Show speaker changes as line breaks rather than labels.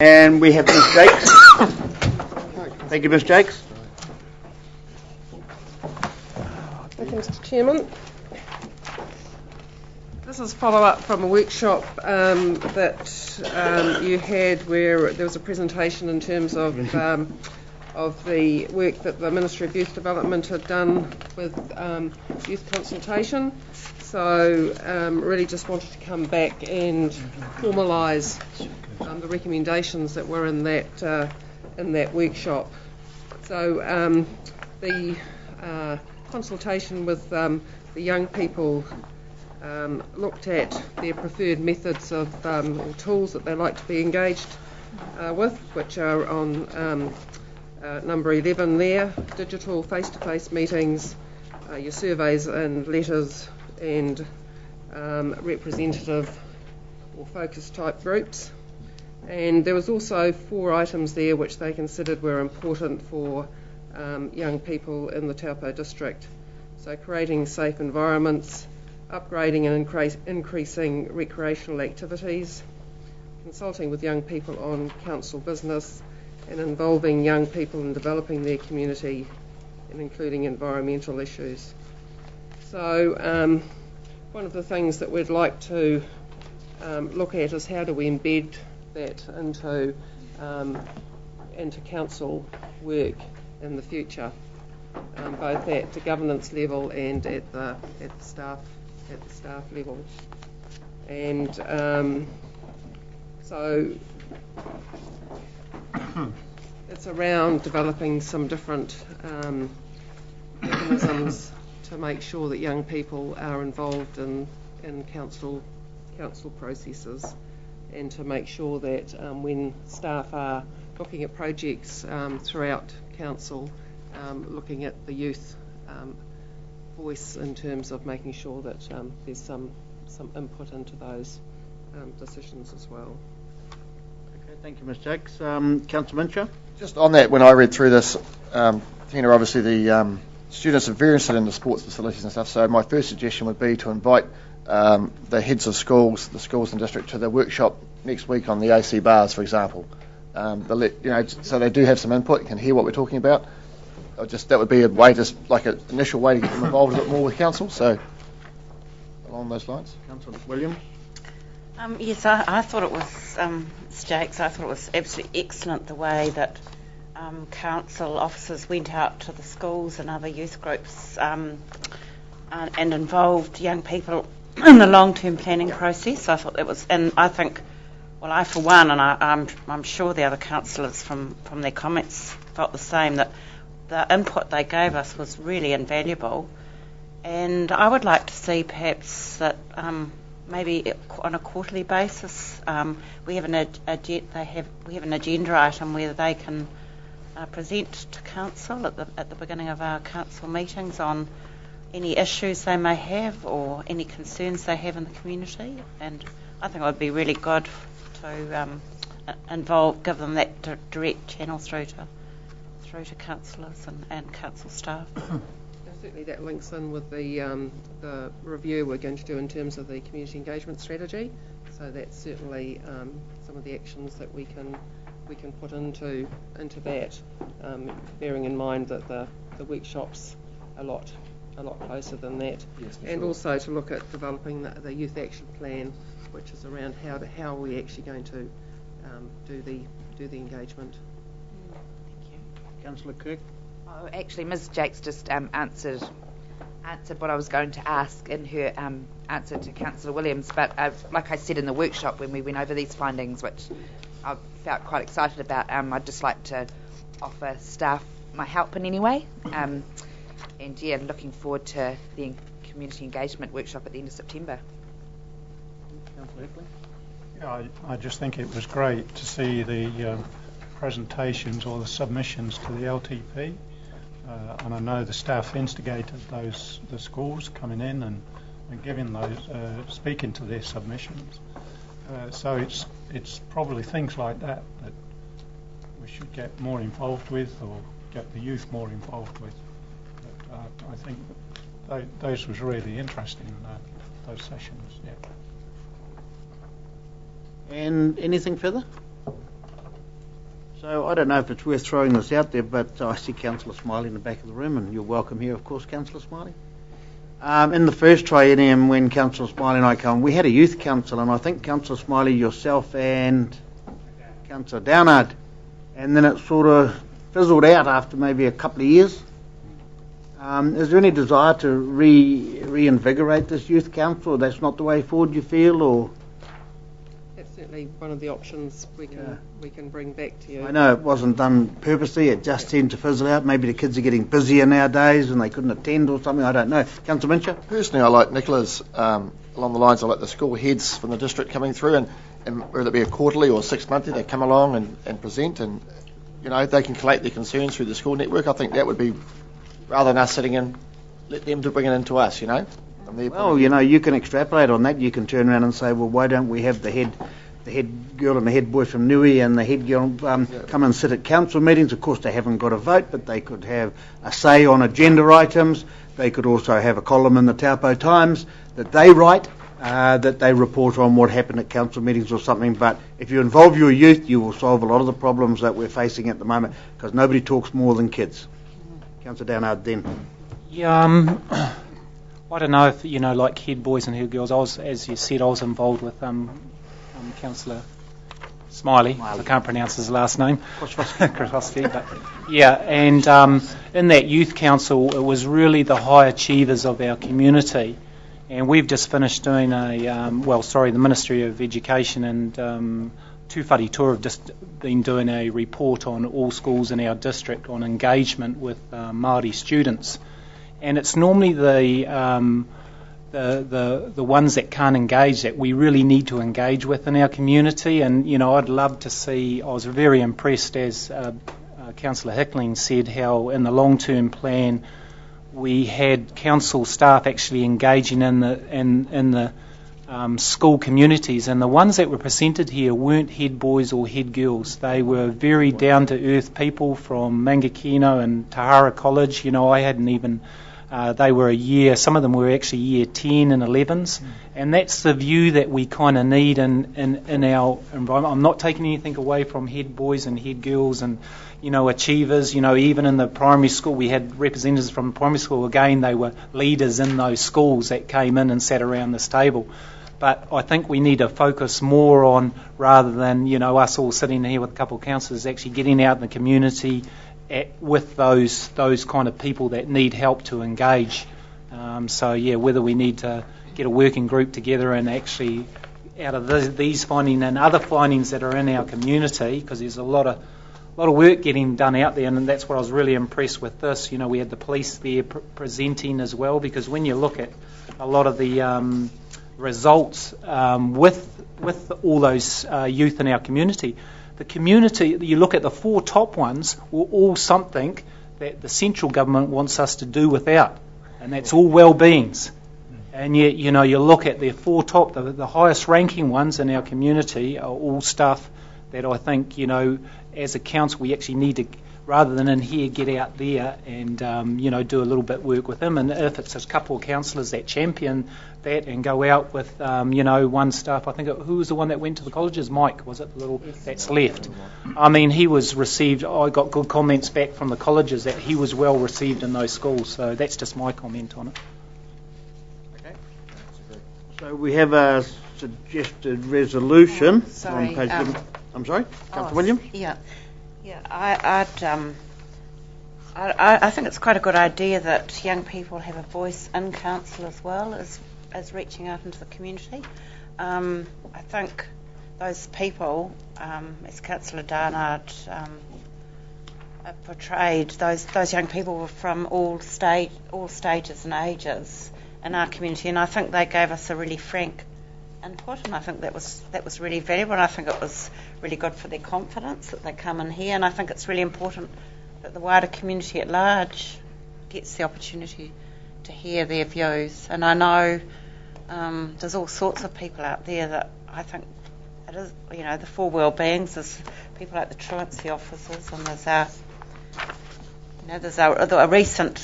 And we have Ms. Jakes. Thank you, Ms. Jakes.
Thank you, Mr. Chairman. This is follow-up from a workshop that you had where there was a presentation in terms of the work that the Ministry of Youth Development had done with youth consultation. So really just wanted to come back and formalise the recommendations that were in that workshop. So the consultation with the young people looked at their preferred methods of or tools that they like to be engaged with, which are on number 11 there: digital face-to-face meetings, your surveys and letters, and representative or focus type groups. And there was also 4 items there which they considered were important for young people in the Taupo District. So creating safe environments, upgrading and increasing recreational activities, consulting with young people on council business, and involving young people in developing their community and including environmental issues. So one of the things that we'd like to look at is how do we embed that into council work in the future, both at the governance level and at the staff level. And so it's around developing some different mechanisms to make sure that young people are involved in council processes, and to make sure that when staff are looking at projects throughout council, looking at the youth voice in terms of making sure that there's some input into those decisions as well.
Okay, thank you, Ms. Jakes. Councillor Mincher?
Just on that, when I read through this, Tina, obviously the students are very interested in the sports facilities and stuff, so my first suggestion would be to invite the heads of schools, the schools in the district, to the workshop next week on the AC bars, for example. So they do have some input, can hear what we're talking about. That would be a way, just like an initial way to get them involved a bit more with council. So along those lines.
Councillor William?
Yes, I thought it was, Jakes, I thought it was absolutely excellent the way that council officers went out to the schools and other youth groups and involved young people in the long-term planning process. I thought that was, and I think, well, I for one, and I'm sure the other councillors from their comments felt the same, that the input they gave us was really invaluable. And I would like to see perhaps that maybe on a quarterly basis we have an agenda item where they can present to council at the beginning of our council meetings on any issues they may have or any concerns they have in the community. And I think it would be really good to give them that direct channel through to councillors and council staff.
Certainly that links in with the review we're going to do in terms of the community engagement strategy. So that's certainly some of the actions that we can put into that, bearing in mind that the workshop's a lot closer than that.
Yes,
and
sure.
Also to look at developing the youth action plan, which is around how are we actually going to do the engagement.
Thank you.
Councillor Kirk?
Oh, actually, Ms. Jakes just answered what I was going to ask in her answer to Councillor Williams. But like I said in the workshop when we went over these findings, which I felt quite excited about, I'd just like to offer staff my help in any way. And yeah, looking forward to the community engagement workshop at the end of September.
Councillor Heckley?
Yeah, I just think it was great to see the presentations or the submissions to the LTP. And I know the staff instigated the schools coming in and giving those, speaking to their submissions. So it's probably things like that we should get more involved with, or get the youth more involved with. But, I think those was really interesting, those sessions. Yeah.
And anything further?
So I don't know if it's worth throwing this out there, but I see Councillor Smiley in the back of the room, and you're welcome here, of course, Councillor Smiley. In the first triennium, when Councillor Smiley and I came, we had a youth council, and I think Councillor Smiley, yourself, and Councillor Downard, and then it sort of fizzled out after maybe a couple of years. Is there any desire to reinvigorate this youth council, or that's not the way forward you feel, or?
That's certainly one of the options we can bring back to you.
I know it wasn't done purposely, it just seemed to fizzle out. Maybe the kids are getting busier nowadays and they couldn't attend or something, I don't know. Councillor Mincher?
Personally, I like Nicola's, along the lines, I like the school heads from the district coming through, and whether it be a quarterly or 6 monthly, they come along and present, and they can collate their concerns through the school network. I think that would be, rather than us sitting in, let them to bring it into us,
Well, you can extrapolate on that. You can turn around and say, well, why don't we have the head girl and the head boy from Nui and the head girl come and sit at council meetings. Of course, they haven't got a vote, but they could have a say on agenda items. They could also have a column in the Taupo Times that they write, that they report on what happened at council meetings or something. But if you involve your youth, you will solve a lot of the problems that we're facing at the moment, because nobody talks more than kids. Councillor Downard then.
Yeah, I don't know if, like head boys and head girls, as you said, I was involved with Councillor Smiley. I can't pronounce his last name. Krosowski, but yeah, and in that youth council, it was really the high achievers of our community. And we've just finished doing the Ministry of Education and Tūwhare Tour have just been doing a report on all schools in our district on engagement with Māori students. And it's normally the ones that can't engage that we really need to engage with in our community. And, I'd love to see, I was very impressed, as Councillor Hickling said, how in the long-term plan we had council staff actually engaging in the school communities, and the ones that were presented here weren't head boys or head girls. They were very down-to-earth people from Mangakino and Tahara College. I hadn't even... they were some of them were actually year 10 and 11s, and that's the view that we kind of need in our environment. I'm not taking anything away from head boys and head girls and, achievers. Even in the primary school, we had representatives from primary school. Again, they were leaders in those schools that came in and sat around this table. But I think we need to focus more on, rather than, us all sitting here with a couple of councillors, actually getting out in the community with those kind of people that need help to engage. Whether we need to get a working group together and actually, out of these findings and other findings that are in our community, because there's a lot of work getting done out there, and that's what I was really impressed with this. We had the police there presenting as well, because when you look at a lot of the results with all those youth in our community, the community, you look at the 4 top ones, were all something that the central government wants us to do without, and that's all well-beings. And yet, you look at the 4 top, the highest ranking ones in our community are all stuff that I think, as a council, we actually need to, rather than in here, get out there and, do a little bit work with them. And if it's a couple of councillors that champion that and go out with, one staff, I think, who was the one that went to the colleges? Mike, was it? That's left. I mean, he was received, I got good comments back from the colleges that he was well received in those schools. So that's just my comment on it.
Okay. So we have a suggested resolution on page... I'm sorry? Councillor Williams?
Yeah, I think it's quite a good idea that young people have a voice in council as well as reaching out into the community. I think those people, as Councillor Darnard portrayed, those young people were from all stages and ages in our community, and I think they gave us a really frank input, and I think that was really valuable, and I think it was really good for their confidence that they come in here, and I think it's really important that the wider community at large gets the opportunity to hear their views. And I know there's all sorts of people out there that I think it is, the 4 well-beings, there's people like the truancy officers, and there's a recent